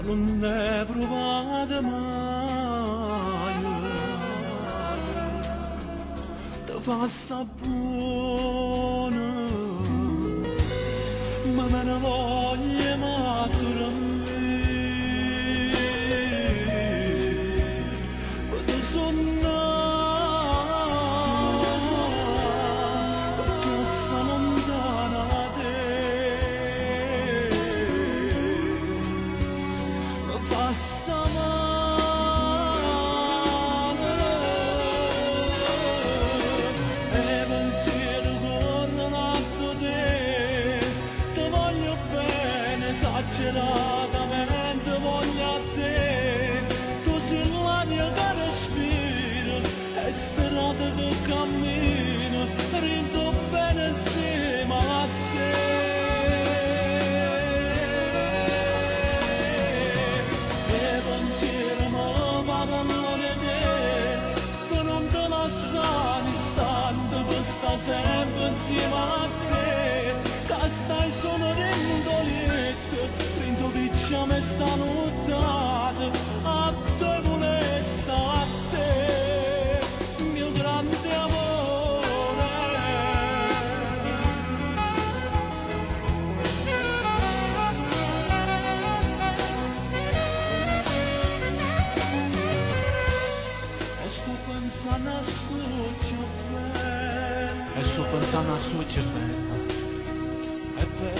non ne provate mai, ti fa sta buona, ma me ne voglio mettere a me, per te sonnare, perché sta lontana da te. Esageratamente voglio a te, tu sei l'aria che respiro, è strada che cammino, rido bene insieme a te. E pensiero mi parlano di te, che non te lascia un istante, che sta sempre insieme a te, che stai solo dentro letto, diciamo sta nottata a te volessa a te, mio grande amore. E sto pensando a sto bella, e sto pensando a sto bella, e per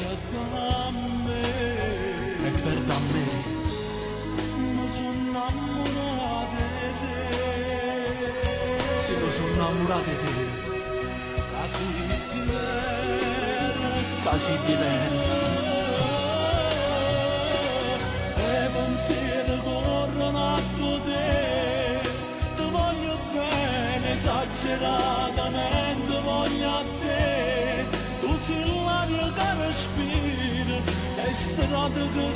me, e per me, mi sono innamorato di te, sì, mi sono innamorato di te, così diversi, e pensieri corrono a te, ti voglio bene, esageratamente voglio a te, tu sei l'aria che respiro, è strada che